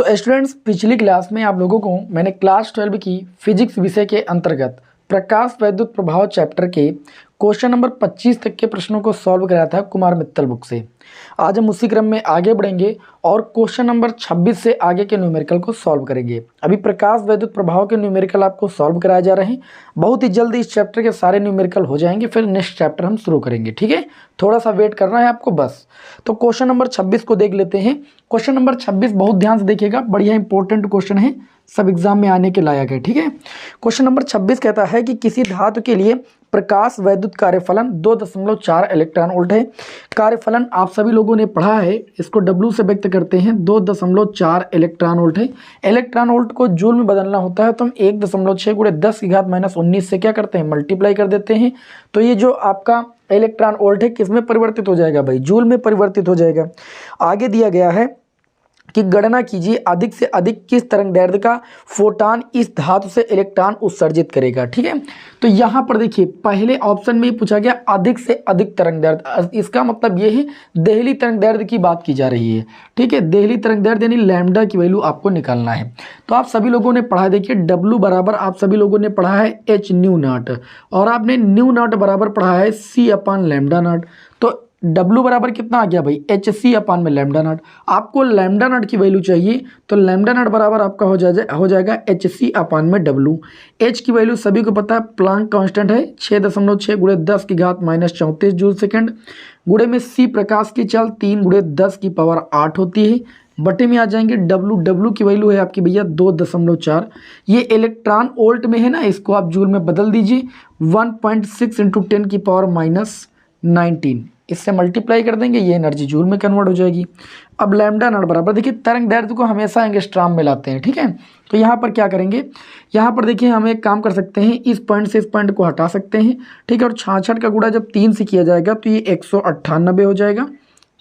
तो स्टूडेंट्स, पिछली क्लास में आप लोगों को मैंने क्लास 12 की फिजिक्स विषय के अंतर्गत प्रकाश वैद्युत प्रभाव चैप्टर के क्वेश्चन नंबर 25 तक के प्रश्नों को सॉल्व कराया था कुमार मित्तल बुक से। आज हम उसी क्रम में आगे बढ़ेंगे और क्वेश्चन नंबर 26 से आगे के न्यूमेरिकल को सॉल्व करेंगे। अभी प्रकाश वैद्युत प्रभाव के न्यूमेरिकल आपको सॉल्व कराए जा रहे हैं। बहुत ही जल्दी इस चैप्टर के सारे न्यूमेरिकल हो जाएंगे, फिर नेक्स्ट चैप्टर हम शुरू करेंगे। ठीक है, थोड़ा सा वेट करना है आपको बस। तो क्वेश्चन नंबर 26 को देख लेते हैं। क्वेश्चन नंबर 26 बहुत ध्यान से देखिएगा, बढ़िया इंपॉर्टेंट क्वेश्चन है, सब एग्जाम में आने के लायक है। ठीक है, क्वेश्चन नंबर 26 कहता है कि किसी धातु के लिए प्रकाश वैद्युत कार्यफलन 2.4 इलेक्ट्रॉन वोल्ट है। कार्यफलन आप सभी लोगों ने पढ़ा है, इसको W से व्यक्त करते हैं, 2.4 इलेक्ट्रॉन वोल्ट है। इलेक्ट्रॉन वोल्ट को जूल में बदलना होता है तो हम 1.6 × 10⁻⁻19 से क्या करते हैं, मल्टीप्लाई कर देते हैं। तो ये जो आपका इलेक्ट्रॉन वोल्ट है किस में परिवर्तित हो जाएगा भाई, जूल में परिवर्तित हो जाएगा। आगे दिया गया है कि गणना कीजिए अधिक से अधिक किस तरंगदैर्ध्य का फोटॉन इस धातु से इलेक्ट्रॉन उत्सर्जित करेगा। ठीक है, तो यहाँ पर देखिए पहले ऑप्शन में पूछा गया अधिक से अधिक तरंगदैर्ध्य, इसका मतलब ये है देहली तरंगदैर्ध्य की बात की जा रही है। ठीक है, देहली तरंगदैर्ध्य यानी लैम्डा की वैल्यू आपको निकालना है। तो आप सभी लोगों ने पढ़ा है, देखिए W बराबर आप सभी लोगों ने पढ़ा है h न्यू नॉट और आपने न्यू नॉट बराबर पढ़ा है C/λ0। तो W बराबर कितना आ गया भाई, HC/में लैम्डा नॉट। आपको लैम्डा नॉट की वैल्यू चाहिए तो लैम्डा नॉट बराबर आपका हो जाएगा HC/में W। H की वैल्यू सभी को पता है, प्लांक कांस्टेंट है 6.6 × 10⁻⁻34 जूल सेकंड। गुणे में C प्रकाश की चल 3 × 10⁸ होती है। बटे में आ जाएंगे W की वैल्यू है आपकी भैया 2.4। ये इलेक्ट्रॉन वोल्ट में है ना, इसको आप जूल में बदल दीजिए 1.6 × 10⁻⁻19, इससे मल्टीप्लाई कर देंगे, ये एनर्जी जूल में कन्वर्ट हो जाएगी। अब लैम्डा नॉट बराबर, देखिए तरंगदैर्ध्य को हमेशा एंगस्ट्रॉम में लाते हैं। ठीक है, तो यहाँ पर क्या करेंगे, यहाँ पर देखिए हम एक काम कर सकते हैं, इस पॉइंट से इस पॉइंट को हटा सकते हैं। ठीक है, और 66 का गुणा जब 3 से किया जाएगा तो ये 198 हो जाएगा।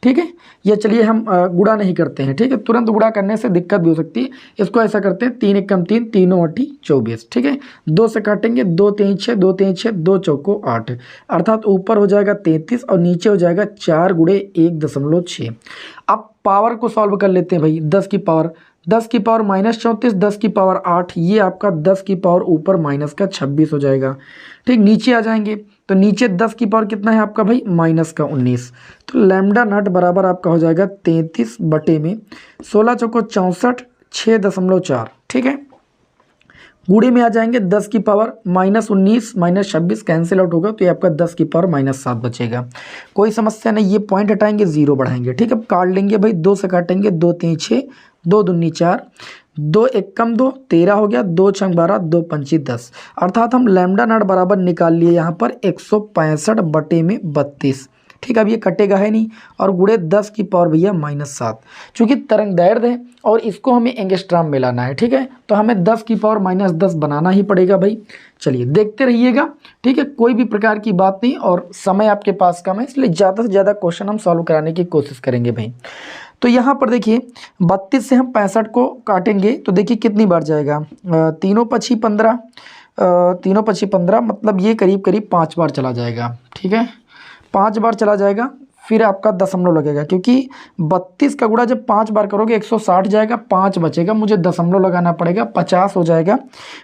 ठीक है, ये चलिए हम गुणा नहीं करते हैं। ठीक है, तुरंत गुणा करने से दिक्कत भी हो सकती है, इसको ऐसा करते हैं 3 × 1 = 3, 3 × 8 = 24। ठीक है, 2 से काटेंगे, 2 × 3 = 6, 2 × 3 = 6, 2 × 4 = 8, अर्थात ऊपर हो जाएगा 33 और नीचे हो जाएगा 4 × 1.6। अब पावर को सॉल्व कर लेते हैं भाई, 10 की पावर -34, 10 की पावर 8, ये आपका 10 की पावर ऊपर माइनस का 26 हो जाएगा। ठीक, नीचे आ जाएंगे तो नीचे 10 की पावर कितना है आपका भाई, -19। तो लैम्डा नॉट बराबर आपका हो जाएगा 33 बटे में 16 चौको 64, 6.4। ठीक है, गुणे में आ जाएंगे 10 की पावर -19 -26 कैंसिल आउट होगा तो ये आपका 10 की पावर -7 बचेगा। कोई समस्या नहीं, ये पॉइंट हटाएंगे, 0 बढ़ाएंगे। ठीक है, अब काट लेंगे भाई, 2 से काटेंगे, 2 × 3 = 6, 2 × 2 = 4, 2 × 1 = 2, 13 हो गया, 2 × 6 = 12, 2 × 5 = 10, अर्थात हम लैम्डा नॉट बराबर निकाल लिए यहाँ पर 165 बटे में 32। ठीक है, अब ये कटेगा है नहीं और गुणे 10 की पावर भैया -7, चूंकि तरंगदैर्ध्य है और इसको हमें एंगस्ट्रॉम में लाना है। ठीक है, तो हमें 10 की पावर -10 बनाना ही पड़ेगा भाई। चलिए देखते रहिएगा। ठीक है, कोई भी प्रकार की बात नहीं और समय आपके पास कम है, इसलिए ज़्यादा से ज़्यादा क्वेश्चन हम सॉल्व कराने की कोशिश करेंगे भाई। तो यहाँ पर देखिए 32 से हम 65 को काटेंगे तो देखिए कितनी बार जाएगा, तीनों पछी 15, मतलब ये करीब करीब 5 बार चला जाएगा। ठीक है, 5 बार चला जाएगा, फिर आपका दशमलव लगेगा, क्योंकि 32 का गुणा जब 5 बार करोगे 160 जाएगा, 5 बचेगा, मुझे दशमलव लगाना पड़ेगा, 50 हो जाएगा।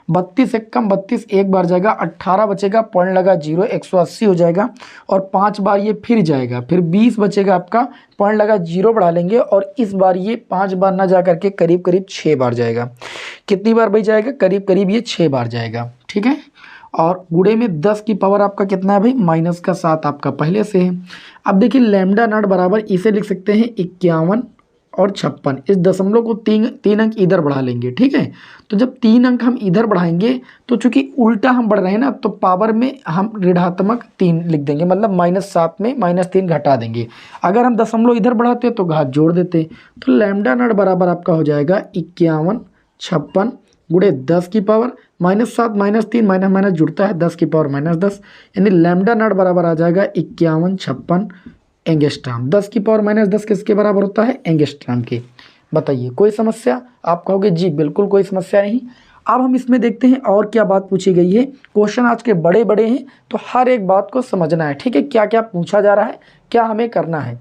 32 से कम 32 एक बार जाएगा, 18 बचेगा, पॉइंट लगा 0, 180 हो जाएगा और 5 बार ये फिर जाएगा, फिर 20 बचेगा आपका, पॉइंट लगा 0 बढ़ा लेंगे और इस बार ये 5 बार ना जा करके करीब करीब 6 बार जाएगा। कितनी बार भाई जाएगा, करीब करीब ये 6 बार जाएगा। ठीक है, और गुणे में 10 की पावर आपका कितना है भाई, -7 आपका पहले से है। अब देखिए लैम्डा नॉट बराबर इसे लिख सकते हैं 51 और 56, इस दशमलव को 3 अंक इधर बढ़ा लेंगे। ठीक है, तो जब 3 अंक हम इधर बढ़ाएंगे तो चूंकि उल्टा हम बढ़ रहे हैं ना, तो पावर में हम ऋणात्मक 3 लिख देंगे, मतलब -7 में -3 घटा देंगे। अगर हम दशमलव इधर बढ़ाते तो घात जोड़ देते। तो लैम्डा नॉट बराबर आपका हो जाएगा 51, 56 गुणे 10 की पावर -7 -3 माइनस माइनस जुड़ता है 10 की पावर -10, यानी लैम्डा नॉट बराबर आ जाएगा 51, 56 एंगस्ट्रॉम। 10 की पावर -10 किसके बराबर होता है, एंगस्ट्रॉम के। बताइए कोई समस्या, आप कहोगे जी बिल्कुल कोई समस्या नहीं। अब हम इसमें देखते हैं और क्या बात पूछी गई है। क्वेश्चन आज के बड़े बड़े हैं तो हर एक बात को समझना है। ठीक है, क्या क्या पूछा जा रहा है, क्या हमें करना है।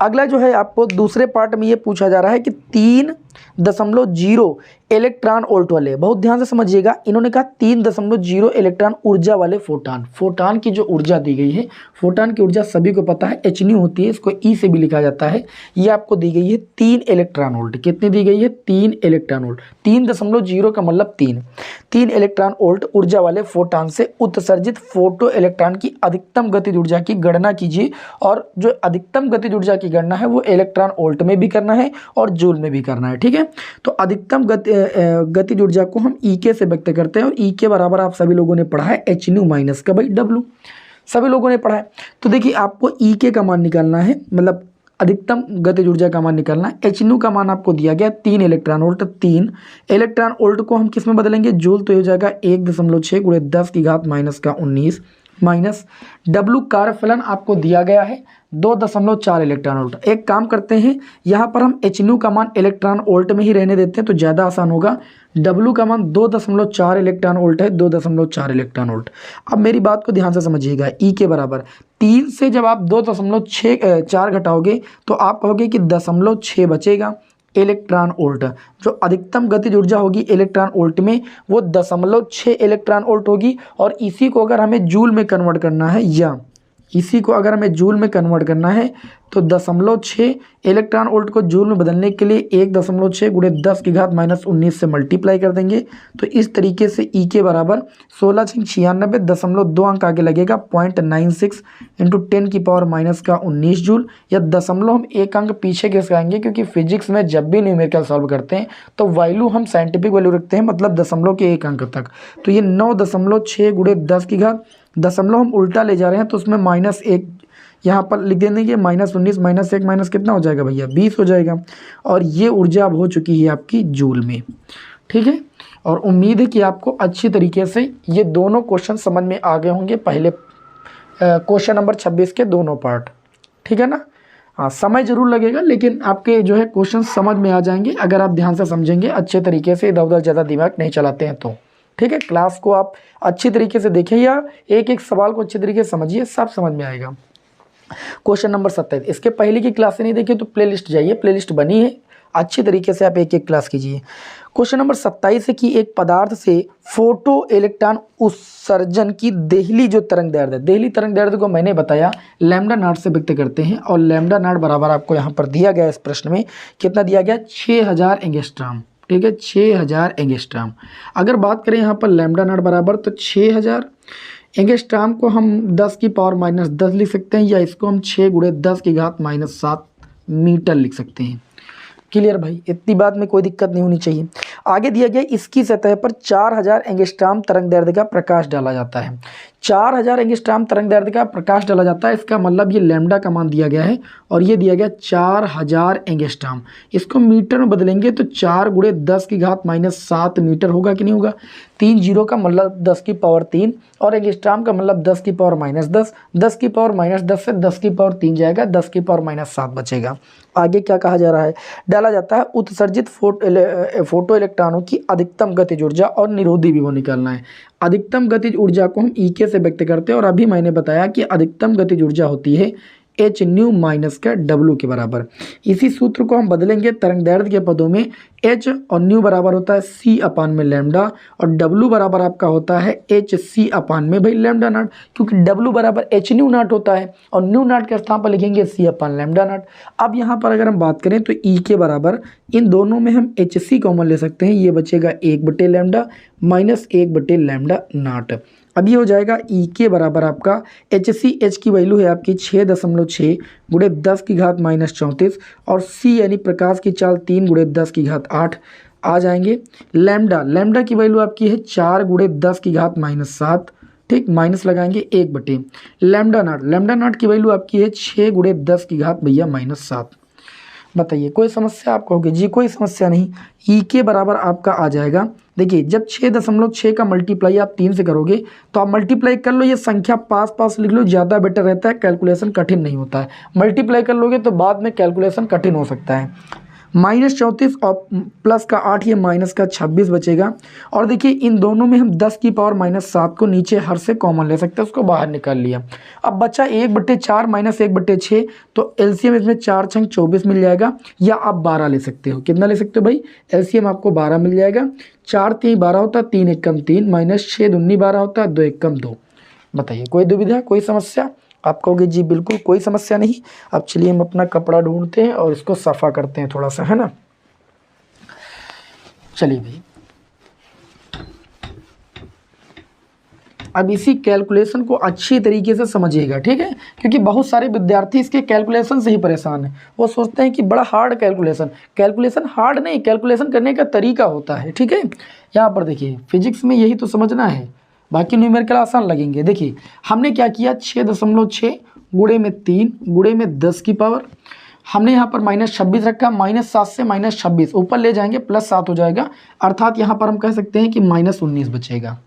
अगला जो है आपको दूसरे पार्ट में ये पूछा जा रहा है कि 3 3.0 इलेक्ट्रॉन वोल्ट वाले, बहुत ध्यान से समझिएगा, इन्होंने कहा 3.0 इलेक्ट्रॉन ऊर्जा वाले फोटान। फोटान की जो ऊर्जा दी गई है, फोटान की ऊर्जा सभी को पता है एच न्यू होती है, इसको ई से भी लिखा जाता है। ये आपको दी गई है 3 इलेक्ट्रॉन वोल्ट। कितनी दी गई है? 3 इलेक्ट्रॉन वोल्ट। 3.0 का मतलब 3 इलेक्ट्रॉन वोल्ट ऊर्जा वाले फोटान से उत्सर्जित फोटो इलेक्ट्रॉन की अधिकतम गतिज ऊर्जा की गणना कीजिए। और जो अधिकतम गतिज ऊर्जा की गणना है वो इलेक्ट्रॉन वोल्ट में भी करना है और जूल में भी करना है। ठीक है, तो अधिकतम गतिज ऊर्जा को हम ई के से व्यक्त करते हैं और ई के बराबर आप सभी लोगों ने पढ़ा है एच न्यू माइनस का बाई डब्ल्यू, सभी लोगों ने पढ़ा है। तो देखिए आपको ई के का मान निकालना है, मतलब अधिकतम गतिज ऊर्जा का मान निकालना है। एच न्यू का मान आपको दिया गया 3 इलेक्ट्रॉन वोल्ट। 3 इलेक्ट्रॉन वोल्ट को हम किस में बदलेंगे? जूल, तो हो जाएगा 1.6 गुणे 10 की घात माइनस का 19 माइनस डब्ल्यू कार्यफलन आपको दिया गया है 2.4 इलेक्ट्रॉन वोल्ट। एक काम करते हैं, यहाँ पर हम एच न्यू का मान इलेक्ट्रॉन वोल्ट में ही रहने देते हैं तो ज़्यादा आसान होगा। डब्ल्यू का मान 2.4 इलेक्ट्रॉन वोल्ट है, 2.4 इलेक्ट्रॉन वोल्ट। अब मेरी बात को ध्यान से समझिएगा, ई के बराबर 3 से जब आप 2.4 घटाओगे तो आप कहोगे कि 0.6 बचेगा इलेक्ट्रॉन वोल्ट। जो अधिकतम गतिज ऊर्जा होगी इलेक्ट्रॉन वोल्ट में वो 0.6 इलेक्ट्रॉन वोल्ट होगी। और इसी को अगर हमें जूल में कन्वर्ट करना है, या इसी को अगर हमें जूल में कन्वर्ट करना है तो 0.6 इलेक्ट्रॉन वोल्ट को जूल में बदलने के लिए 1.6 गुणे 10 की घात माइनस 19 से मल्टीप्लाई कर देंगे। तो इस तरीके से ई के बराबर 1696.2 अंक आगे लगेगा 0.96 इंटू 10 की पावर माइनस का 19 जूल। या दशमलव हम एक अंक पीछे खिसकाएंगे, क्योंकि फिजिक्स में जब भी न्यूमेरिकल सॉल्व करते हैं तो वैल्यू हम साइंटिफिक वैल्यू रखते हैं, मतलब दशमलव के एक अंक तक। तो ये 9.6 गुणे 10 की घात, दशमलव हम उल्टा ले जा रहे हैं तो उसमें -1 यहाँ पर लिख देंगे, -19 -1 माइनस कितना हो जाएगा भैया? 20 हो जाएगा। और ये ऊर्जा अब हो चुकी है आपकी जूल में। ठीक है, और उम्मीद है कि आपको अच्छी तरीके से ये दोनों क्वेश्चन समझ में आ गए होंगे, पहले क्वेश्चन नंबर 26 के दोनों पार्ट। ठीक है ना? हाँ, समय जरूर लगेगा लेकिन आपके जो है क्वेश्चन समझ में आ जाएंगे अगर आप ध्यान से समझेंगे, अच्छे तरीके से, इधर उधर ज़्यादा दिमाग नहीं चलाते हैं तो। ठीक है, क्लास को आप अच्छी तरीके से देखें या एक एक सवाल को अच्छी तरीके से समझिए, सब समझ में आएगा। क्वेश्चन नंबर 27, इसके पहले की क्लास नहीं देखिए तो प्लेलिस्ट जाइए, प्लेलिस्ट बनी है, अच्छी तरीके से आप एक एक क्लास कीजिए। क्वेश्चन नंबर 27 है कि एक पदार्थ से फोटो इलेक्ट्रॉन उत्सर्जन की देहली जो तरंग दैर्ध्य है, देहली तरंग दैर्ध्य को मैंने बताया लैम्डा नॉट से व्यक्त करते हैं। और लैम्डा नॉट बराबर आपको यहाँ पर दिया गया, इस प्रश्न में कितना दिया गया? 6000 एंगस्ट्रॉम। ठीक है, 6000 एंगस्ट्रॉम। अगर बात करें यहाँ पर लैम्डा नॉट बराबर, तो 6000 एंगस्ट्रॉम को हम 10 की पावर माइनस 10 लिख सकते हैं, या इसको हम 6 गुणे 10 की घात माइनस 7 मीटर लिख सकते हैं। क्लियर भाई, इतनी बात में कोई दिक्कत नहीं होनी चाहिए। आगे दिया गया इसकी सतह पर 4000 एंगस्ट्रॉम तरंग दैर्ध्य का प्रकाश डाला जाता है। 4000 एंगस्ट्रॉम तरंग दैर्ध्य का प्रकाश डाला जाता है, इसका मतलब ये लैम्डा का मान दिया गया है और ये दिया गया 4000 एंगस्ट्रॉम। इसको मीटर में बदलेंगे तो 4 गुणे 10 की घात माइनस 7 मीटर होगा कि नहीं होगा? 3 जीरो का मतलब 10 की पावर 3 और एंगस्ट्रॉम का मतलब 10 की पावर माइनस 10, 10 की पावर माइनस 10 से 10 की पावर 3 जाएगा, 10 की पावर माइनस 7 बचेगा। आगे क्या कहा जा रहा है? डाला जाता है उत्सर्जित फोटो इलेक्ट्रॉनों की अधिकतम गतिज ऊर्जा और निरोधी विभव निकालना है। अधिकतम गतिज ऊर्जा को हम ई के से व्यक्त करते हैं और अभी मैंने बताया कि अधिकतम गतिज ऊर्जा होती है एच न्यू माइनस का डब्ल्यू के बराबर। इसी सूत्र को हम बदलेंगे तरंग दैर्ध्य के पदों में, एच और न्यू बराबर होता है सी अपान में लैम्डा और डब्ल्यू बराबर आपका होता है एच सी अपान में भाई लैम्डा नॉट, क्योंकि डब्ल्यू बराबर एच न्यू नॉट होता है और न्यू नॉट के स्थान पर लिखेंगे सी अपान लैम्डा नॉट। अब यहाँ पर अगर हम बात करें तो ई के बराबर इन दोनों में हम एच सी कॉमन ले सकते हैं, ये बचेगा 1/, लैम्डा माइनस 1/, लैम्डा नॉट। अब ये हो जाएगा ई के बराबर आपका एच सी, एच की वैल्यू है आपकी 6.6 गुणे 10 की घात माइनस 34 और सी यानी प्रकाश की चाल 3 गुणे 10 की घात 8 आ जाएंगे। लैम्डा, लैम्डा की वैल्यू आपकी है 4 गुणे 10 की घात माइनस 7, ठीक, माइनस लगाएंगे 1/, लैम्डा नॉट, लैम्डा नॉट की वैल्यू आपकी है 6 गुणे 10 की घात भैया माइनस 7। बताइए कोई समस्या? आप कहोगे जी कोई समस्या नहीं। ई के बराबर आपका आ जाएगा, देखिए जब 6.6 का मल्टीप्लाई आप 3 से करोगे तो आप मल्टीप्लाई कर लो, ये संख्या पास पास लिख लो, ज़्यादा बेटर रहता है, कैलकुलेशन कठिन नहीं होता है। मल्टीप्लाई कर लोगे तो बाद में कैलकुलेशन कठिन हो सकता है। -34 और प्लस का 8 ये माइनस का 26 बचेगा। और देखिए इन दोनों में हम 10 की पावर -7 को नीचे हर से कॉमन ले सकते हैं, उसको बाहर निकाल लिया। अब बचा 1/4 - 1/6, तो एलसीएम इसमें 4 छंग 24 मिल जाएगा, या आप 12 ले सकते हो। कितना ले सकते हो भाई? एलसीएम आपको 12 मिल जाएगा। 4 3 12 होता है, 3 एकम 3 -6 दूनी 12 होता है, 2 एकम 2। बताइए कोई दुविधा, कोई समस्या? आप कहोगे जी बिल्कुल कोई समस्या नहीं। अब चलिए हम अपना कपड़ा ढूंढते हैं और इसको सफ़ा करते हैं थोड़ा सा, है ना। चलिए भाई, अब इसी कैलकुलेशन को अच्छी तरीके से समझिएगा, ठीक है, क्योंकि बहुत सारे विद्यार्थी इसके कैलकुलेशन से ही परेशान हैं। वो सोचते हैं कि बड़ा हार्ड कैलकुलेशन हार्ड नहीं, कैलकुलेशन करने का तरीका होता है, ठीक है। यहाँ पर देखिए फिजिक्स में यही तो समझना है, बाकी न्यूमेरिकल आसान लगेंगे। देखिए हमने क्या किया, 6.6 गुणे में 3 गुणे में 10 की पावर, हमने यहाँ पर -26 रखा, -7 से -26 ऊपर ले जाएंगे +7 हो जाएगा, अर्थात यहाँ पर हम कह सकते हैं कि -19 बचेगा,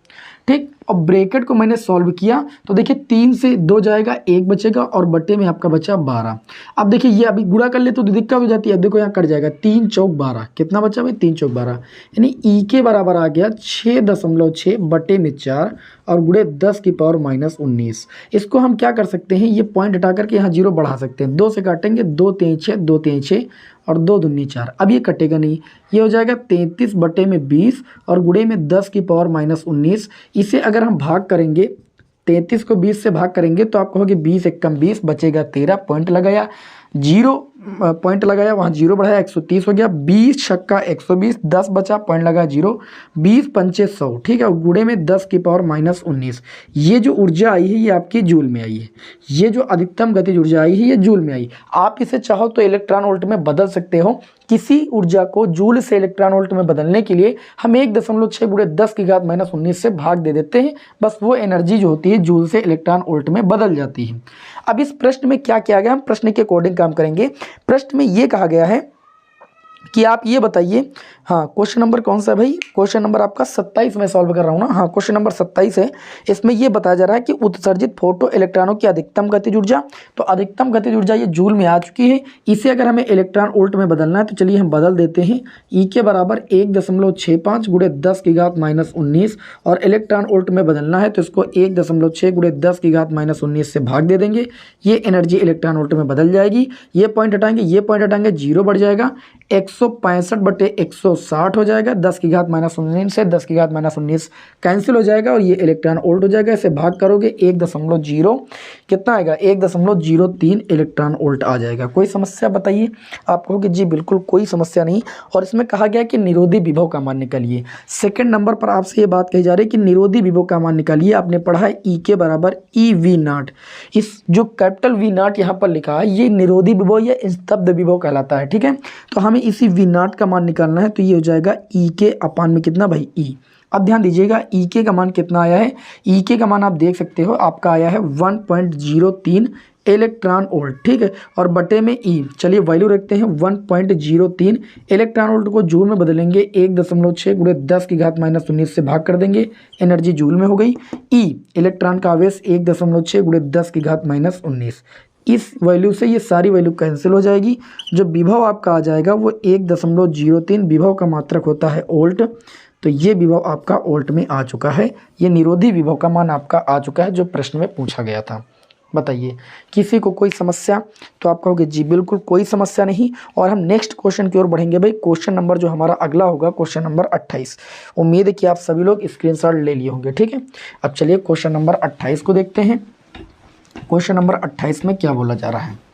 ठीक। और ब्रैकेट को मैंने सॉल्व किया तो देखिए 3 से 2 जाएगा, 1 बचेगा और बटे में आपका बचा 12। अब देखिए ये अभी गुणा कर ले तो दिक्कत हो जाती है। अब देखो यहाँ कट जाएगा, 3 चौक 12, कितना बचा भाई? 3 चौक 12, यानी ई के बराबर आ गया 6.6 बटे में 4 और गुणे 10 की पावर -19। इसको हम क्या कर सकते हैं, ये पॉइंट हटा करके यहाँ 0 बढ़ा सकते हैं। 2 से काटेंगे, 2 3 6, 2 3 6 और 2 दूनी 4। अब ये कटेगा नहीं, ये हो जाएगा 33 बटे में 20 और गुणे में 10 की पावर -19। इसे अगर हम भाग करेंगे, 33 को 20 से भाग करेंगे तो आप कहोगे 20 एकम 20 बचेगा 13, पॉइंट लगाया, 0 पॉइंट लगाया, वहाँ 0 बढ़ाया, 130 हो गया, 20 छक्का 120, 10 बचा, पॉइंट लगाया 0, 20 पंचे 100, ठीक है। गुणे में 10 की पावर -19। ये जो ऊर्जा आई है ये आपकी जूल में आई है, ये जो अधिकतम गतिज ऊर्जा आई है ये जूल में आई। आप इसे चाहो तो इलेक्ट्रॉन वोल्ट में बदल सकते हो। किसी ऊर्जा को जूल से इलेक्ट्रॉन वोल्ट में बदलने के लिए हम 1.6 गुणे 10 की घात -19 से भाग दे देते हैं, बस वो एनर्जी जो होती है जूल से इलेक्ट्रॉन वोल्ट में बदल जाती है। अब इस प्रश्न में क्या किया गया, हम प्रश्न के अकॉर्डिंग काम करेंगे। प्रश्न में ये कहा गया है कि आप ये बताइए, हाँ क्वेश्चन नंबर कौन सा है भाई? क्वेश्चन नंबर आपका 27 में सॉल्व कर रहा हूँ ना। हाँ क्वेश्चन नंबर 27 है। इसमें ये बताया जा रहा है कि उत्सर्जित फोटो इलेक्ट्रॉनों की अधिकतम गतिज ऊर्जा, तो अधिकतम गतिज ऊर्जा ये जूल में आ चुकी है। इसे अगर हमें इलेक्ट्रॉन वोल्ट में बदलना है तो चलिए हम बदल देते हैं। ई के बराबर 1.65 गुणे 10 की घात -19 और इलेक्ट्रॉन वोल्ट में बदलना है तो इसको 1.6 गुणे 10 की घात -19 से भाग दे देंगे। ये एनर्जी इलेक्ट्रॉन वोल्ट में बदल जाएगी। ये पॉइंट हटाएंगे, ये पॉइंट हटाएंगे, 0 बढ़ जाएगा, 165 बटे 160 हो जाएगा। 10 की घात -19 से 10 की घात -19 कैंसिल हो जाएगा और ये इलेक्ट्रॉन वोल्ट हो जाएगा। इसे भाग करोगे 1.0 कितना आएगा? 1.03 इलेक्ट्रॉन वोल्ट आ जाएगा। कोई समस्या बताइए? आप कहोगे जी बिल्कुल कोई समस्या नहीं। और इसमें कहा गया कि निरोधी विभव का मान निकालिए। सेकंड नंबर पर आपसे ये बात कही जा रही है कि निरोधी विभव का मान निकालिए। आपने पढ़ा है ई के बराबर EV0। इस जो कैपिटल V0 यहाँ पर लिखा है ये निरोधी विभव या स्तब्ध विभव कहलाता है, ठीक है। तो हमें इसी V0 का मान निकालना है तो ये हो जाएगा ई के अपान में कितना भाई? ई। अब ध्यान दीजिएगा ई के का मान कितना आया है। ई के का मान आप देख सकते हो, आपका आया है 1.03 इलेक्ट्रॉन वोल्ट, ठीक है। और बटे में ई, चलिए वैल्यू रखते हैं 1.03 इलेक्ट्रॉन वोल्ट को जूल में बदलेंगे, 1.6 गुणे 10 की घात -19 से भाग कर देंगे, एनर्जी जूल में हो गई। ई इलेक्ट्रॉन का आवेश 1.6 गुणे 10 की घात -19। इस वैल्यू से ये सारी वैल्यू कैंसिल हो जाएगी। जो विभव आपका आ जाएगा वो 1.03 विभव का मात्रक होता है वोल्ट। तो ये विभव आपका वोल्ट में आ चुका है। ये निरोधी विभव का मान आपका आ चुका है जो प्रश्न में पूछा गया था। बताइए किसी को कोई समस्या? तो आप कहोगे जी बिल्कुल कोई समस्या नहीं। और हम नेक्स्ट क्वेश्चन की ओर बढ़ेंगे भाई। क्वेश्चन नंबर जो हमारा अगला होगा क्वेश्चन नंबर 28। उम्मीद है कि आप सभी लोग स्क्रीनशॉट ले लिए होंगे, ठीक है। अब चलिए क्वेश्चन नंबर 28 को देखते हैं। क्वेश्चन नंबर 28 में क्या बोला जा रहा है?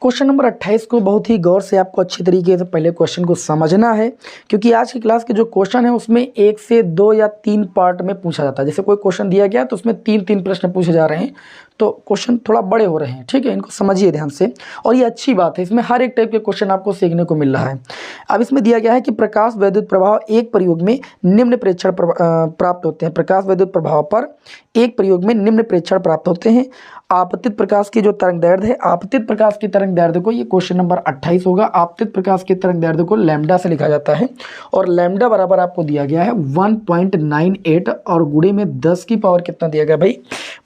क्वेश्चन नंबर 28 को बहुत ही गौर से आपको अच्छी तरीके से पहले क्वेश्चन को समझना है, क्योंकि आज की क्लास के जो क्वेश्चन है उसमें 1 से 2 या 3 पार्ट में पूछा जाता है। जैसे कोई क्वेश्चन दिया गया तो उसमें 3 प्रश्न पूछे जा रहे हैं, तो क्वेश्चन थोड़ा बड़े हो रहे हैं, ठीक है, इनको समझिए ध्यान से। और ये अच्छी बात है, इसमें हर एक टाइप के क्वेश्चन आपको सीखने को मिल रहा है। अब इसमें दिया गया है कि प्रकाश वैद्युत प्रभाव एक प्रयोग में निम्न प्रेक्षण प्राप्त होते हैं। प्रकाश वैद्युत प्रभाव पर एक प्रयोग में निम्न प्रेक्षण प्राप्त होते हैं। आपतित प्रकाश की जो तरंग दैर्ध्य है, आपतित प्रकाश की तरंग दैर्ध्य को, ये क्वेश्चन नंबर 28 होगा, आपतित प्रकाश की तरंग दैर्ध्य को लैम्डा से लिखा जाता है। और लैम्डा बराबर आपको दिया गया है 1.98 और गुणे में 10 की पावर कितना दिया गया भाई,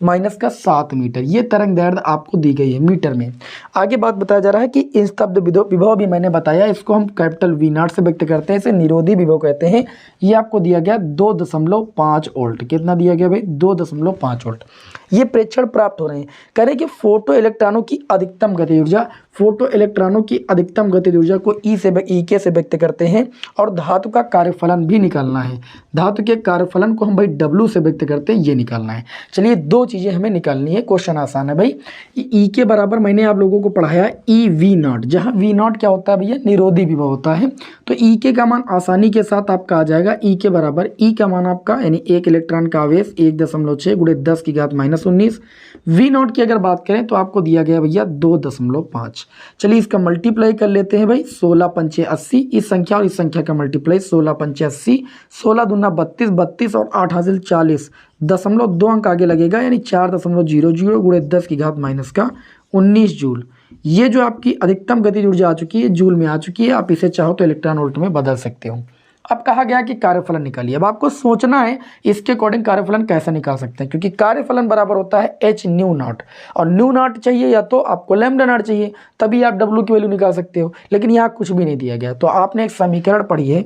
-7 मीटर। ये तरंग दैर्ध्य आपको दी गई है मीटर में। आगे बात बताया जा रहा है कि इन स्तब्ध विभव भी मैंने बताया, इसको हम कैपिटल V0 से व्यक्त करते हैं, इसे निरोधी विभव कहते हैं। ये आपको दिया गया 2.5 वोल्ट। कितना दिया गया भाई, 2.5 वोल्ट। ये प्रेक्षण प्राप्त हो रहे हैं। कह रहे हैं कि फोटो इलेक्ट्रॉनों की अधिकतम गतिज ऊर्जा, फोटो इलेक्ट्रॉनों की अधिकतम गतिज ऊर्जा को ई के से व्यक्त करते हैं। और धातु का कार्यफलन भी निकालना है। धातु के कार्यफलन को हम भाई W से व्यक्त करते हैं, ये निकालना है। चलिए, दो चीज़ें हमें निकालनी है। क्वेश्चन आसान है भाई। ई के बराबर मैंने आप लोगों को पढ़ाया EV0, जहाँ V0 क्या होता है भैया, निरोधी विभव होता है। तो ई के का मान आसानी के साथ आपका आ जाएगा। ई के बराबर, ई का मान आपका यानी एक इलेक्ट्रॉन का आवेश 1.6 गुणे 10 की घात -19। V0 की अगर बात करें तो आपको दिया गया भैया 2.5। चलिए, इसका मल्टीप्लाई कर लेते हैं भाई। 16 पंचे 80, इस संख्या और इस संख्या का मल्टीप्लाई, 16 पंचे 80, 16 दूना 32, 32 और 8 हासिल 40, 0.2 अंक आगे लगेगा यानी 4.00 गुणे 10 की घात -19 जूल। ये जो आपकी अधिकतम गतिज ऊर्जा आ चुकी है, जूल में आ चुकी है। आप इसे चाहो तो इलेक्ट्रॉन वोल्ट में बदल सकते हो। अब कहा गया कि कार्यफलन निकालिए। अब आपको सोचना है इसके अकॉर्डिंग कार्यफलन कैसे निकाल सकते हैं, क्योंकि कार्यफलन बराबर होता है h न्यू नॉट, और न्यू नॉट चाहिए या तो आपको लैम्डा नॉट चाहिए, तभी आप W की वैल्यू निकाल सकते हो। लेकिन यहाँ कुछ भी नहीं दिया गया। तो आपने एक समीकरण पढ़ी है।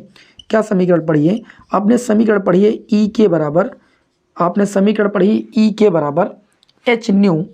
क्या समीकरण पढ़ी है आपने? समीकरण पढ़ी है E के बराबर, आपने समीकरण पढ़ी E के बराबर h न्यू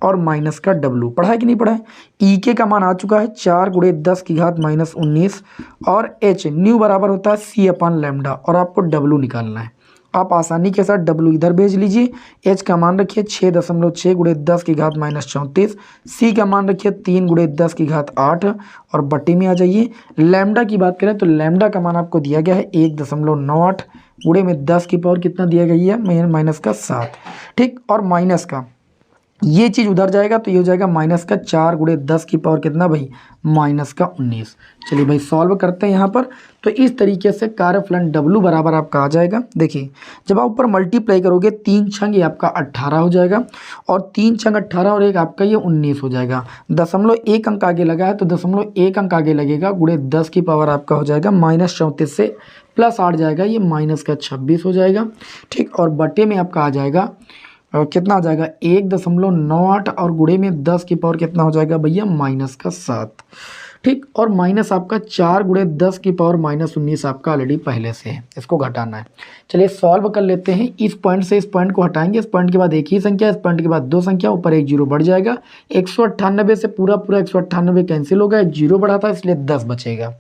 और माइनस का W। पढ़ा है कि नहीं पढ़ा है? ई के का मान आ चुका है 4 गुणे 10 की घात -19 और h न्यू बराबर होता है C/λ और आपको W निकालना है। आप आसानी के साथ W इधर भेज लीजिए। h का मान रखिए 6.6 गुणे 10 की घात -34, C का मान रखिए 3 गुणे 10 की घात 8 और बट्टी में आ जाइए। लैम्डा की बात करें तो लैम्डा का मान आपको दिया गया है 1.98 गुणे में 10 की पावर कितना दिया गया है, -7। ठीक, और माइनस का ये चीज़ उधर जाएगा तो ये हो जाएगा -4 गुणे 10 की पावर कितना भाई, -19। चलिए भाई, सॉल्व करते हैं यहाँ पर। तो इस तरीके से कार्यफलन W बराबर आपका आ जाएगा। देखिए, जब आप ऊपर मल्टीप्लाई करोगे 3 छंग ये आपका 18 हो जाएगा, और 3 छंग 18 और 1 आपका ये 19 हो जाएगा। 0.1 अंक आगे लगा है तो 0.1 अंक आगे लगेगा, गुणे 10 की पावर आपका हो जाएगा -34 से +8 जाएगा, ये -26 हो जाएगा। ठीक, और बटे में आपका आ जाएगा और कितना आ जाएगा 1.98 और गुणे में 10 की पावर कितना हो जाएगा भैया, -7। ठीक, और माइनस आपका 4 गुणे 10 की पावर -19 आपका ऑलरेडी पहले से है, इसको घटाना है। चलिए सॉल्व कर लेते हैं। इस पॉइंट से इस पॉइंट को हटाएंगे, इस पॉइंट के बाद एक ही संख्या, इस पॉइंट के बाद 2 संख्या, ऊपर 1 जीरो बढ़ जाएगा। 198 से पूरा 198 कैंसिल होगा, 1 जीरो बढ़ा था इसलिए 10 बचेगा।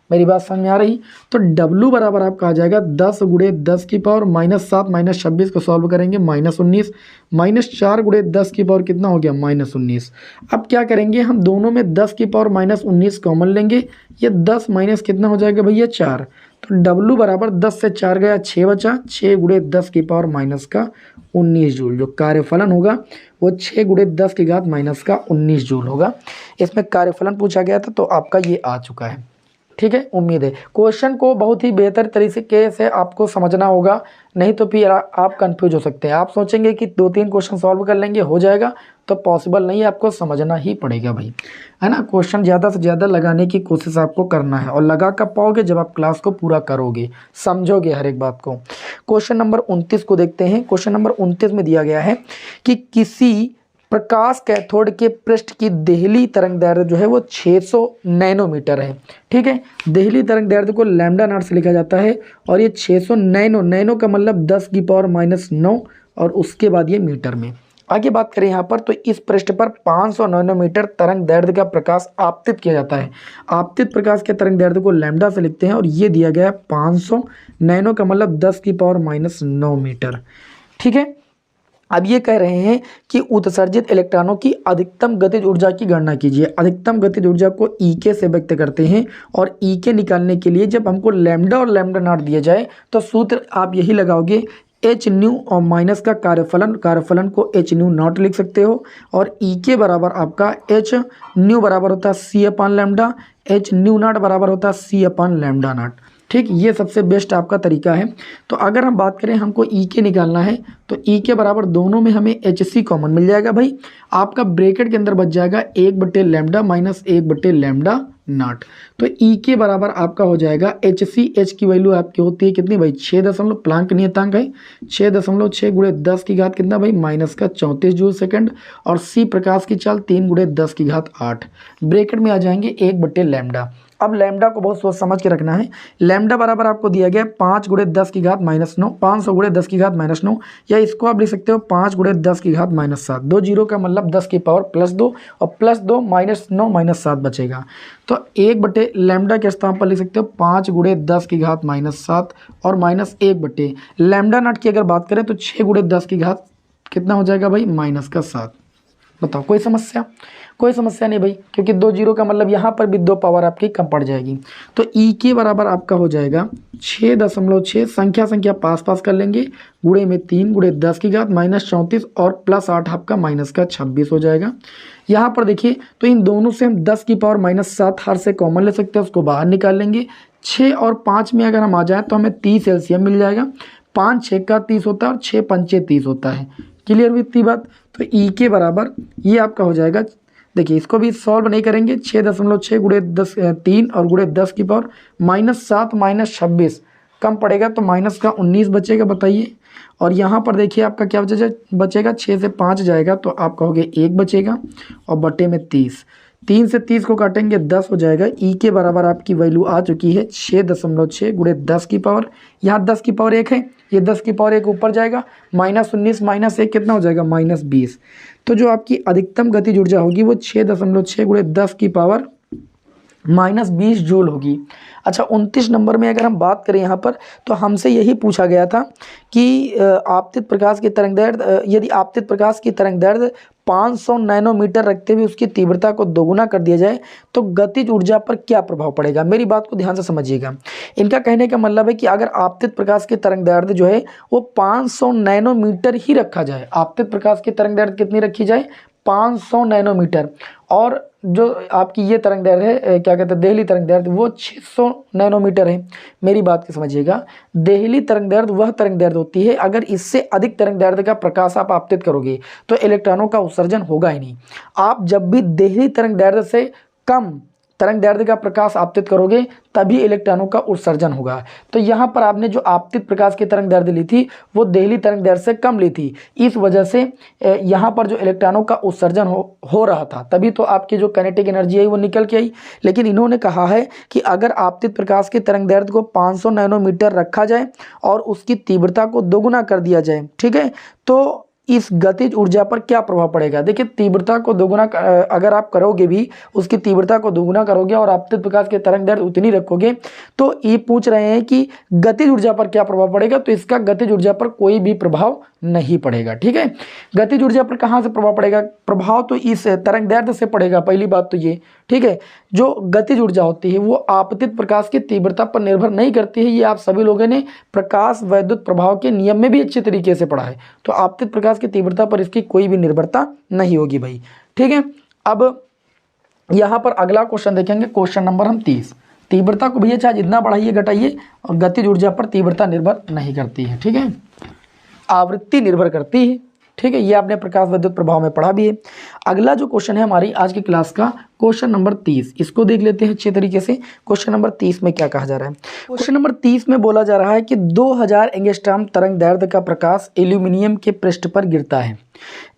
मेरी बात समझ में आ रही? तो W बराबर आपका आ जाएगा 10 गुणे 10 की पावर -7 -26 को सॉल्व करेंगे -19, -4 गुणे 10 की पावर कितना हो गया, -19। अब क्या करेंगे हम, दोनों में 10 की पावर -19 कॉमन लेंगे, ये 10 माइनस कितना हो जाएगा भैया 4। तो W बराबर 10 से 4 गया 6 बचा, 6 गुणे 10 की पावर -19 जूल। जो कार्यफलन होगा वो 6 गुणे 10 की घात -19 जूल होगा। इसमें कार्यफलन पूछा गया था तो आपका ये आ चुका है। ठीक है, उम्मीद है क्वेश्चन को बहुत ही बेहतर तरीके से आपको समझना होगा, नहीं तो फिर आप कंफ्यूज हो सकते हैं। आप सोचेंगे कि 2-3 क्वेश्चन सॉल्व कर लेंगे हो जाएगा, तो पॉसिबल नहीं है, आपको समझना ही पड़ेगा भाई, है ना। क्वेश्चन ज़्यादा से ज़्यादा लगाने की कोशिश आपको करना है, और लगा कब पाओगे, जब आप क्लास को पूरा करोगे, समझोगे हर एक बात को। क्वेश्चन नंबर 29 को देखते हैं। क्वेश्चन नंबर 29 में दिया गया है कि किसी प्रकाश कैथोड के पृष्ठ की देहली तरंग दैर्ध्य जो है वो 600 नैनोमीटर है। ठीक है, देहली तरंग दैर्ध्य को लैम्डा नॉट से लिखा जाता है, और ये 600 नैनो का मतलब 10 की पावर -9, और उसके बाद ये मीटर में। आगे बात करें यहाँ पर, तो इस पृष्ठ पर 500 नैनोमीटर तरंग दैर्ध्य का प्रकाश आपतित किया जाता है। आपतित प्रकाश के तरंग दैर्ध्य को लैम्डा से लिखते हैं, और ये दिया गया है 500 नैनो का मतलब 10 की पावर -9 मीटर। ठीक है, अब ये कह रहे हैं कि उत्सर्जित इलेक्ट्रॉनों की अधिकतम गतिज ऊर्जा की गणना कीजिए। अधिकतम गतिज ऊर्जा को E से व्यक्त करते हैं, और E निकालने के लिए जब हमको लैम्डा और लैम्डा नॉट दिया जाए तो सूत्र आप यही लगाओगे, एच न्यू और माइनस का कार्यफलन को एच न्यू नॉट लिख सकते हो, और ई के बराबर आपका एच न्यू बराबर होता है सी अपान लैम्डा, एच न्यू नॉट बराबर होता है सी अपान लैम्डा नॉट। ठीक, ये सबसे बेस्ट आपका तरीका है। तो अगर हम बात करें हमको ई के निकालना है तो ई के बराबर दोनों में हमें एच सी कॉमन मिल जाएगा भाई, आपका ब्रैकेट के अंदर बच जाएगा 1/लैम्डा माइनस 1/लैम्डा नॉट। तो ई के बराबर आपका हो जाएगा एच सी, एच की वैल्यू आपकी होती है कितनी भाई 6 प्लांक नियतांक है 6.6 गुणे 10 की घात कितना भाई माइनस का 34 जूल सेकंड, और सी प्रकाश की चाल 3 गुणे 10 की घात 8, ब्रैकेट में आ जाएंगे 1/लैम्डा। अब लैम्डा को बहुत सोच समझ के रखना है। लैम्डा बराबर आपको दिया गया 5 गुणे 10 की घात -9, 500 गुणे 10 की घात -9, या इसको आप लिख सकते हो 5 गुणे 10 की घात -7, 2 जीरो का मतलब 10 की पावर +2, और +2 -9 -7 बचेगा। तो 1/लैम्डा के स्थान पर लिख सकते हो 5 गुणे 10 की घात -7 और -1 लैम्डा नॉट की अगर बात करें तो 6 गुणे 10 की घात कितना हो जाएगा भाई -7। बताओ कोई समस्या? कोई समस्या नहीं भाई, क्योंकि 2 जीरो का मतलब यहाँ पर भी 2 पावर आपकी कम पड़ जाएगी। तो ई के बराबर आपका हो जाएगा 6.6, संख्या पास कर लेंगे, गुणे में 3 गुणे 10 की घात -34 और +8 आपका माइनस का 26 हो जाएगा। यहाँ पर देखिए तो इन दोनों से हम 10 की पावर -7 हर से कॉमन ले सकते हैं, उसको बाहर निकाल लेंगे। 6 और 5 में अगर हम आ जाए तो हमें 30 एलसीएम मिल जाएगा, 5 6 का 30 होता है और 6 पंचे 30 होता है। क्लियर हुई इतनी बात? तो ई के बराबर ये आपका हो जाएगा, देखिए इसको भी सॉल्व नहीं करेंगे, 6.6 गुणे 10 3 और गुणे 10 की पावर -7 -26 कम पड़ेगा तो माइनस का 19 बचेगा, बताइए। और यहाँ पर देखिए आपका क्या बचेगा 6 से 5 जाएगा तो आप कहोगे 1 बचेगा, और बटे में 30, 3 से 30 को काटेंगे 10 हो जाएगा। ई के बराबर आपकी वैल्यू आ चुकी है 6.6 गुणे 10 की पावर, यहाँ 10 की पावर 1 है, ये 10 की पावर 1 ऊपर जाएगा, -19 -1 कितना हो जाएगा -20। तो जो आपकी अधिकतम गतिज ऊर्जा होगी वो 6.6 गुणे 10 की पावर -20 जूल होगी। अच्छा 29 नंबर में अगर हम बात करें यहाँ पर तो हमसे यही पूछा गया था कि आपतित प्रकाश की तरंगदैर्ध्य, यदि आपतित प्रकाश की तरंगदैर्ध्य 500 नैनोमीटर रखते हुए उसकी तीव्रता को दोगुना कर दिया जाए तो गतिज ऊर्जा पर क्या प्रभाव पड़ेगा। मेरी बात को ध्यान से समझिएगा। इनका कहने का मतलब है कि अगर आपतित प्रकाश की तरंगदैर्ध्य जो है वो 500 नैनोमीटर ही रखा जाए, आपतित प्रकाश की तरंगदैर्ध्य कितनी रखी जाए 500 नैनोमीटर, और जो आपकी ये तरंगदैर्ध्य है क्या कहते हैं देहली तरंगदैर्ध्य वो 600 नैनोमीटर है। मेरी बात को समझिएगा, देहली तरंगदैर्ध्य वह तरंगदैर्ध्य होती है अगर इससे अधिक तरंगदैर्ध्य का प्रकाश आप आपतित करोगे तो इलेक्ट्रॉनों का उत्सर्जन होगा ही नहीं। आप जब भी देहली तरंगदैर्ध्य से कम तरंगदैर्ध्य का प्रकाश आपतित करोगे तभी इलेक्ट्रॉनों का उत्सर्जन होगा। तो यहाँ पर आपने जो आपतित प्रकाश की तरंगदैर्ध्य ली थी वो देहली तरंगदैर्ध्य से कम ली थी, इस वजह से यहाँ पर जो इलेक्ट्रॉनों का उत्सर्जन हो रहा था, तभी तो आपकी जो काइनेटिक एनर्जी है वो निकल के आई। लेकिन इन्होंने कहा है कि अगर आपतित प्रकाश की तरंगदैर्ध्य को 500 नैनोमीटर रखा जाए और उसकी तीव्रता को दोगुना कर दिया जाए, ठीक है, तो इस गतिज ऊर्जा पर क्या प्रभाव पड़ेगा। देखिए तीव्रता को दोगुना अगर आप करोगे भी, उसकी तीव्रता को दोगुना करोगे और आपतित प्रकाश के तरंगदैर्ध्य उतनी रखोगे, तो ये पूछ रहे हैं कि गतिज ऊर्जा पर क्या प्रभाव पड़ेगा, तो इसका गतिज ऊर्जा पर कोई भी प्रभाव नहीं पड़ेगा। ठीक है, गतिज ऊर्जा पर कहाँ से प्रभाव पड़ेगा, प्रभाव तो इस तरंगदैर्ध्य से पड़ेगा, पहली बात तो ये। ठीक है, जो गतिज ऊर्जा होती है वो आपतित प्रकाश की तीव्रता पर निर्भर नहीं करती है, ये आप सभी लोगों ने प्रकाश वैद्युत प्रभाव के नियम में भी अच्छे तरीके से पढ़ा है। तो आपतित प्रकाश की तीव्रता पर इसकी कोई भी निर्भरता नहीं होगी भाई। ठीक है, अब यहाँ पर अगला क्वेश्चन देखेंगे, क्वेश्चन नंबर हम 30। तीव्रता को भैया चाहे जितना बढ़ाइए घटाइए और गतिज ऊर्जा पर तीव्रता निर्भर नहीं करती है। ठीक है, आवृत्ति निर्भर करती है। ठीक है, ये आपने प्रकाश विद्युत प्रभाव में पढ़ा भी है। अगला जो क्वेश्चन है हमारी आज की क्लास का, क्वेश्चन नंबर 30, इसको देख लेते हैं अच्छे तरीके से। क्वेश्चन नंबर 30 में क्या कहा जा रहा है। क्वेश्चन नंबर 30 में बोला जा रहा है कि 2000 एंगस्ट्रॉम तरंगदैर्ध्य का प्रकाश एल्यूमिनियम के पृष्ठ पर गिरता है।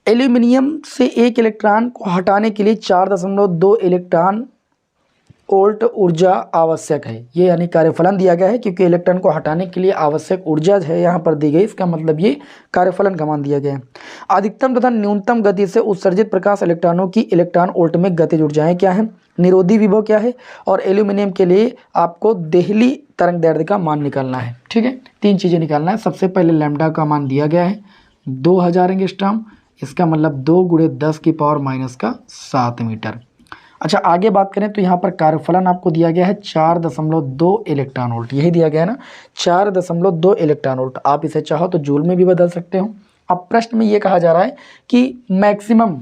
एल्यूमिनियम से एक इलेक्ट्रॉन को हटाने के लिए 4.2 इलेक्ट्रॉन वोल्ट ऊर्जा आवश्यक है। ये यानी कार्यफलन दिया गया है, क्योंकि इलेक्ट्रॉन को हटाने के लिए आवश्यक ऊर्जा है यहाँ पर दी गई, इसका मतलब ये कार्यफलन का मान दिया गया है। अधिकतम तथा न्यूनतम गति से उत्सर्जित प्रकाश इलेक्ट्रॉनों की इलेक्ट्रॉन वोल्ट में गतिज ऊर्जाएं क्या है, निरोधी विभव क्या है, और एल्यूमिनियम के लिए आपको देहली तरंगदैर्ध्य का मान निकालना है। ठीक है, 3 चीज़ें निकालना है। सबसे पहले लैम्डा का मान दिया गया है 2000 एंगस्ट्रॉम, इसका मतलब 2 × 10⁻⁷ मीटर। अच्छा आगे बात करें तो यहाँ पर कार्यफलन आपको दिया गया है 4.2 इलेक्ट्रॉन वोल्ट, यही दिया गया है ना, 4.2 इलेक्ट्रॉन वोल्ट। आप इसे चाहो तो जूल में भी बदल सकते हो। अब प्रश्न में ये कहा जा रहा है कि मैक्सिमम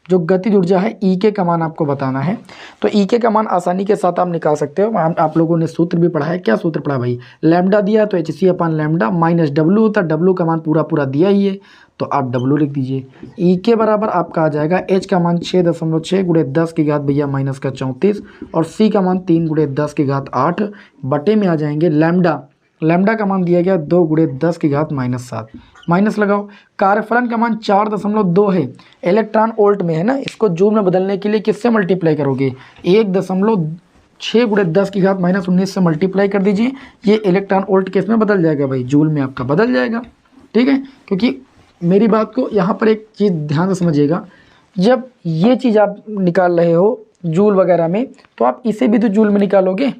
जो गतिज ऊर्जा है ई के का मान आपको बताना है। तो ई के का मान आसानी के साथ आप निकाल सकते हो। आप लोगों ने सूत्र भी पढ़ा है। क्या सूत्र पढ़ा भाई? लैम्डा दिया तो एच सी अपान लैम्डा माइनस डब्लू होता है, डब्लू का मान पूरा पूरा दिया ही है तो आप डब्लू लिख दीजिए। ई के बराबर आपका आ जाएगा एच का मान 6.6 गुणे 10 की घात भैया माइनस का 34 और सी का मान 3 गुणे 10 की घात 8 बटे में आ जाएंगे लैम्डा। लैम्डा का मान दिया गया 2 गुणे 10 की घात माइनस 7, माइनस लगाओ। कार्यफलन का मान 4.2 है, इलेक्ट्रॉन वोल्ट में है ना, इसको जूल में बदलने के लिए किससे मल्टीप्लाई करोगे? 1.6 गुणे 10 की घात माइनस 19 से मल्टीप्लाई कर दीजिए। ये इलेक्ट्रॉन वोल्ट किस में बदल जाएगा भाई? जूल में आपका बदल जाएगा। ठीक है, क्योंकि मेरी बात को यहाँ पर एक चीज़ ध्यान से समझिएगा, जब ये चीज़ आप निकाल रहे हो जूल वगैरह में तो आप इसे भी तो जूल में निकालोगे।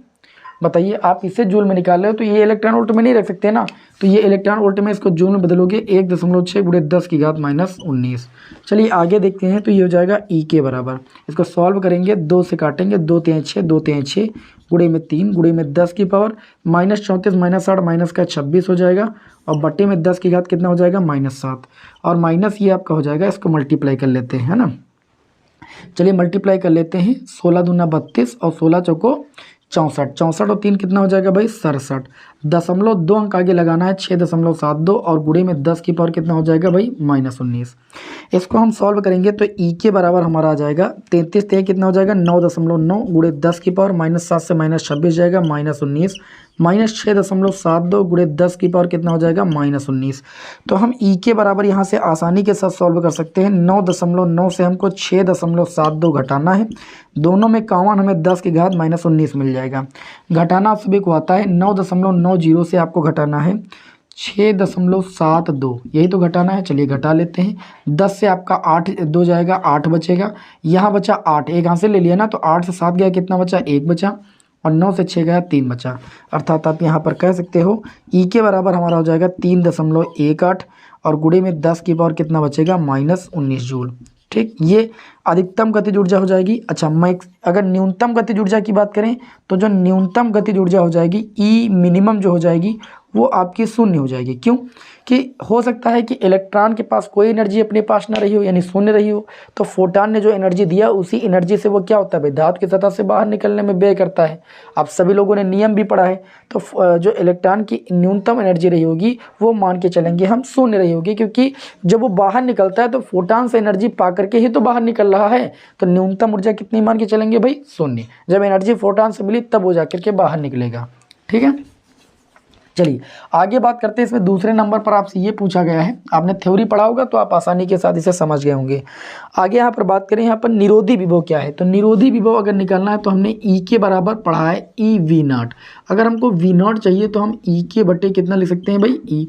बताइए, आप इसे जूल में निकाल रहे हो तो ये इलेक्ट्रॉन वोल्ट में नहीं रख सकते ना, तो ये इलेक्ट्रॉन वोल्ट में इसको जूल में बदलोगे 1.6 गुणे 10 की घात माइनस 19। चलिए आगे देखते हैं। तो ये हो जाएगा ई के बराबर, इसको सॉल्व करेंगे, 2 से काटेंगे, 2 3 6, 2 3 6 गुणे में 3 गुणे में 10 की पावर माइनस 34 माइनस 8 माइनस का 26 हो जाएगा और बट्टे में 10 की घात कितना हो जाएगा? माइनस 7 और माइनस ये आपका हो जाएगा, इसको मल्टीप्लाई कर लेते हैं, है ना। चलिए मल्टीप्लाई कर लेते हैं, 16 दूना 32 और 16 चौको 64, 64 और 3 कितना हो जाएगा भाई? 67। 0.2 अंक आगे लगाना है, 6.72 और गुणे में 10 की पावर कितना हो जाएगा भाई? माइनस 19। इसको हम सॉल्व करेंगे तो ई के बराबर हमारा आ जाएगा 33 ते कितना हो जाएगा? 9.9 गुणे 10 की पावर माइनस 7 से माइनस 26 जाएगा माइनस 19 माइनस 6.72 गुणे 10 की पावर कितना हो जाएगा? माइनस 19। तो हम ई के बराबर यहाँ से आसानी के साथ सॉल्व कर सकते हैं। 9.9 से हमको 6.72 घटाना है, दोनों में कॉमन हमें 10 की घात माइनस 19 मिल जाएगा। घटाना आप सभी को आता है, 9.90 से आपको घटाना है 6.72, यही तो घटाना है। चलिए घटा लेते हैं, 10 से आपका 8 2 जाएगा, 8 बचेगा, यहाँ बचा 8, एक यहाँ से ले लिया ना तो 8 से 7 गया कितना बचा? 1 बचा और 9 से 6 गया 3 बचा। अर्थात आप यहाँ पर कह सकते हो ई के बराबर हमारा हो जाएगा 3.18 और गुणे में 10 की पावर कितना बचेगा? Minus 19 joule. ठीक, ये अधिकतम गतिज ऊर्जा हो जाएगी। अच्छा, अगर न्यूनतम गतिज ऊर्जा की बात करें तो जो न्यूनतम गतिज ऊर्जा हो जाएगी ई मिनिमम जो हो जाएगी वो आपकी शून्य हो जाएगी। क्यों? कि हो सकता है कि इलेक्ट्रॉन के पास कोई एनर्जी अपने पास ना रही हो, यानी शून्य रही हो, तो फोटॉन ने जो एनर्जी दिया उसी एनर्जी से वो क्या होता है भाई? धातु की सतह से बाहर निकलने में व्यय करता है। आप सभी लोगों ने नियम भी पढ़ा है। तो जो इलेक्ट्रॉन की न्यूनतम एनर्जी रही होगी वो मान के चलेंगे हम शून्य रही होगी, क्योंकि जब वो बाहर निकलता है तो फोटॉन से एनर्जी पा करके ही तो बाहर निकल रहा है। तो न्यूनतम ऊर्जा कितनी मान के चलेंगे भाई? शून्य। जब एनर्जी फोटॉन से मिली तब वो जा करके बाहर निकलेगा। ठीक है, चलिए आगे बात करते हैं। इसमें दूसरे नंबर पर आपसे ये पूछा गया है, आपने थ्योरी पढ़ा होगा तो आप आसानी के साथ इसे समझ गए होंगे। आगे यहाँ पर बात करें, यहाँ पर निरोधी विभव क्या है। तो निरोधी विभव अगर निकालना है तो हमने ई के बराबर पढ़ा है ई वी नॉट। अगर हमको वी नॉट चाहिए तो हम ई के बटे कितना लिख सकते हैं भाई? ई।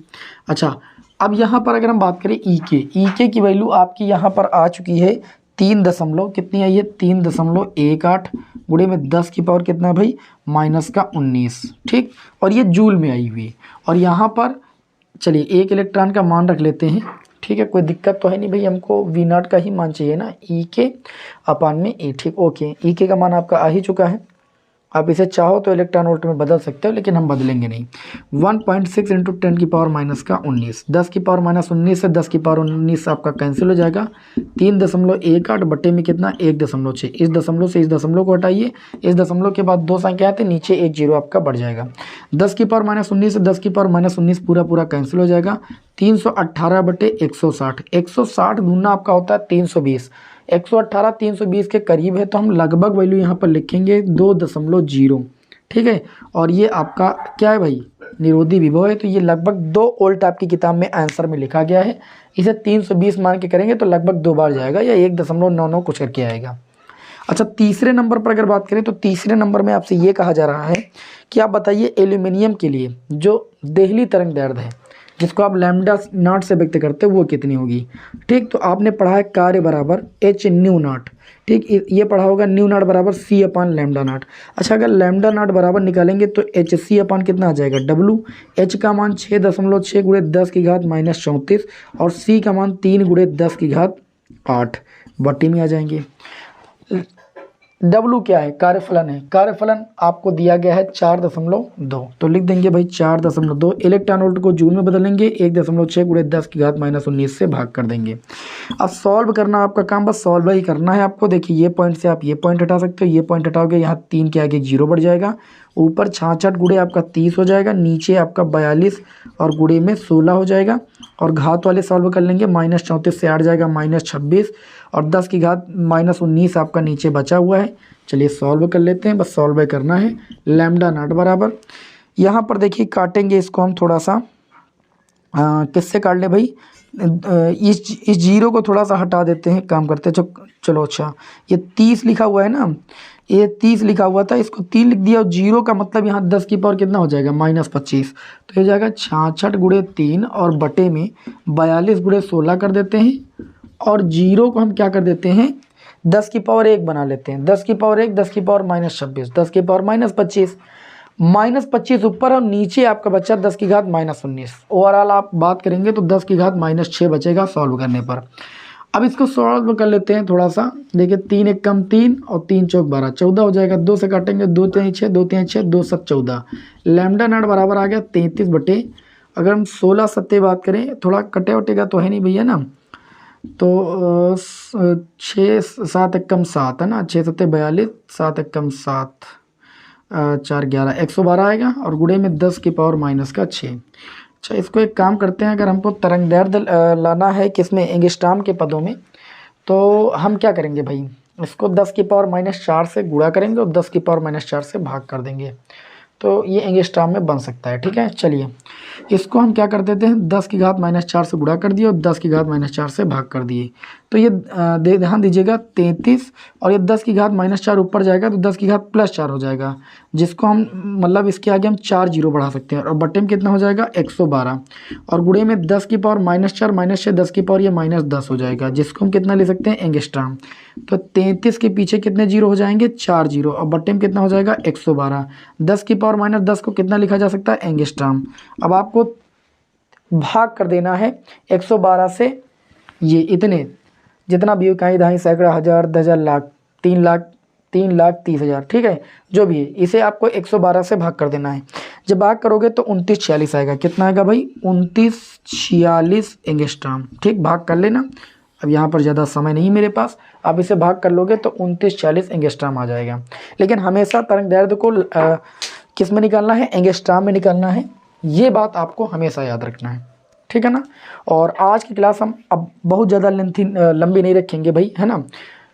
अच्छा, अब यहाँ पर अगर हम बात करें ई के की वैल्यू आपकी यहाँ पर आ चुकी है 3 दशमलव कितनी आई है? 3.18 गुणे में 10 की पावर कितना है भाई? माइनस का 19। ठीक, और ये जूल में आई हुई। और यहाँ पर चलिए एक इलेक्ट्रॉन का मान रख लेते हैं। ठीक है, कोई दिक्कत तो है नहीं भाई, हमको वी नॉट का ही मान चाहिए ना, ई के अपान में ए। ठीक, ओके, ई के का मान आपका आ ही चुका है। आप इसे चाहो तो इलेक्ट्रॉन वोल्ट में बदल सकते हो, लेकिन हम बदलेंगे नहीं। 1.6 × 10 की पावर माइनस का 19, 10 की पावर माइनस 19 से 10 की पावर 19 आपका कैंसिल हो जाएगा। 3.18 बटे में कितना? 1.6। इस दशमलव से इस दशमलव को हटाइए, इस दशमलव के बाद 2 संख्या आते, नीचे एक जीरो आपका बढ़ जाएगा। 10 की पावर माइनस 19 से 10 की पावर माइनस 19 पूरा पूरा कैंसिल हो जाएगा। 318 बटे 160, 160 दूना आपका होता है 320, 118 320 के करीब है, तो हम लगभग वैल्यू यहाँ पर लिखेंगे 2.0। ठीक है, और ये आपका क्या है भाई? निरोधी विभव है। तो ये लगभग 2 वोल्ट आपकी किताब में आंसर में लिखा गया है। इसे 320 मान के करेंगे तो लगभग 2 बार जाएगा या 1.99 कुछ करके आएगा। अच्छा, तीसरे नंबर पर अगर बात करें तो तीसरे नंबर में आपसे ये कहा जा रहा है कि आप बताइए एल्यूमिनियम के लिए जो देहली तरंग दैर्ध्य है, जिसको आप लैम्डा नॉट से व्यक्त करते हो, वो कितनी होगी। ठीक, तो आपने पढ़ा है कार्य बराबर एच न्यू नॉट। ठीक, ये पढ़ा होगा न्यू नॉट बराबर सी अपान लैम्डा नॉट। अच्छा, अगर लैम्डा नॉट बराबर निकालेंगे तो एच सी अपान कितना आ जाएगा? डब्लू। एच का मान 6.6 गुणे 10 की घात माइनस 34 और सी का मान 3 गुणे 10 की घात 8 बट्टी में आ जाएंगे। W क्या है, कार्यफलन है। कार्यफलन आपको दिया गया है 4.2, तो लिख देंगे भाई 4.2। इलेक्ट्रॉन वोल्ट को जूल में बदलेंगे, 1.6 गुणे 10 की घात -19 से भाग कर देंगे। अब सॉल्व करना आपका काम, बस सॉल्व ही करना है आपको। देखिए ये पॉइंट से आप ये पॉइंट हटा सकते हो, ये पॉइंट हटाओगे यहाँ 3 के आगे 0 बढ़ जाएगा, ऊपर 66 गुणे आपका 30 हो जाएगा, नीचे आपका 42 और गुणे में 16 हो जाएगा, और घात वाले सॉल्व कर लेंगे। -34 से 8 जाएगा -26, और 10 की घात -19 आपका नीचे बचा हुआ है। चलिए सॉल्व कर लेते हैं, बस सॉल्व करना है। लैम्डा नॉट बराबर, यहाँ पर देखिए काटेंगे इसको हम थोड़ा सा, किससे काट लें भाई, इस जीरो को थोड़ा सा हटा देते हैं, काम करते हैं। चलो अच्छा, ये 30 लिखा हुआ है ना, ये 30 लिखा हुआ था, इसको 3 लिख दिया, और जीरो का मतलब यहाँ 10 की पावर कितना हो जाएगा, -25, तो ये जाएगा 66 गुणे 3 और बटे में 42 गुणे 16 कर देते हैं, और जीरो को हम क्या कर देते हैं, 10 की पावर 1 बना लेते हैं। 10 की पावर 1, 10 की पावर -26, 10 की पावर -25, -25 ऊपर और नीचे आपका बच्चा 10 की घात -19। ओवरऑल आप बात करेंगे तो 10 की घात -6 बचेगा सॉल्व करने पर। अब इसको सॉल्व कर लेते हैं थोड़ा सा। देखिए 3 एक कम 3 और 3 चौक 12, 14 हो जाएगा। 2 से काटेंगे, 2 3 6, 2 3 6, 2 7 14। लैम्डा नॉट बराबर आ गया 33 बटे, अगर हम 16 सत्ते बात करें, थोड़ा कटे वटेगा तो है नहीं भैया ना, तो 6 7 एक कम 7 है ना, 6 सत्ते 42, 7 एक कम 7, 4 11, 112 आएगा, और गुणे में 10 की पावर -6। अच्छा इसको एक काम करते हैं, अगर हमको तरंग दैर्ध्य लाना है किसमें, एंगस्ट्रॉम के पदों में, तो हम क्या करेंगे भाई, इसको 10 की पावर -4 से गुणा करेंगे और 10 की पावर -4 से भाग कर देंगे, तो ये एंगस्ट्रॉम में बन सकता है। ठीक है, चलिए इसको हम क्या कर देते हैं, 10 की घात -4 से गुणा कर दिए और 10 की घात -4 से भाग कर दिए, तो ये ध्यान दीजिएगा 33, और ये 10 की घात -4 ऊपर जाएगा तो 10 की घात +4 हो जाएगा, जिसको हम मतलब इसके आगे हम 4 जीरो बढ़ा सकते हैं, और बटे में कितना हो जाएगा 112, और गुणे में 10 की पावर -4 -6, 10 की पावर ये -10 हो जाएगा, जिसको हम कितना ले सकते हैं, एंगस्ट्रॉम। तो 33 के पीछे कितने जीरो हो जाएंगे, 4 जीरो, और बटे में कितना हो जाएगा 112। 10 की पावर -10 को कितना लिखा जा सकता है, एंगस्ट्रॉम। अब आपको भाग कर देना है 112 से, ये इतने जितना भी इकाई दहाई सैकड़ा हज़ार 10,000 लाख 3,30,000, ठीक है, जो भी है इसे आपको 112 से भाग कर देना है। जब भाग करोगे तो 2946 आएगा। कितना आएगा भाई, 2946 एंगस्ट्रॉम। ठीक, भाग कर लेना। अब यहाँ पर ज़्यादा समय नहीं मेरे पास, आप इसे भाग कर लोगे तो 2946 एंगस्ट्रॉम आ जाएगा। लेकिन हमेशा तरंग दैर्ध्य को किस में निकालना है, एंगस्ट्रॉम में निकालना है, ये बात आपको हमेशा याद रखना है। ठीक है ना। और आज की क्लास हम अब बहुत ज़्यादा लंबी नहीं रखेंगे भाई, है ना,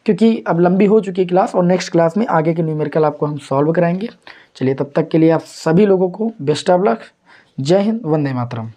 क्योंकि अब लंबी हो चुकी है क्लास, और नेक्स्ट क्लास में आगे के न्यूमेरिकल आपको हम सॉल्व कराएंगे। चलिए तब तक के लिए आप सभी लोगों को बेस्ट ऑफ लक। जय हिंद, वंदे मातरम।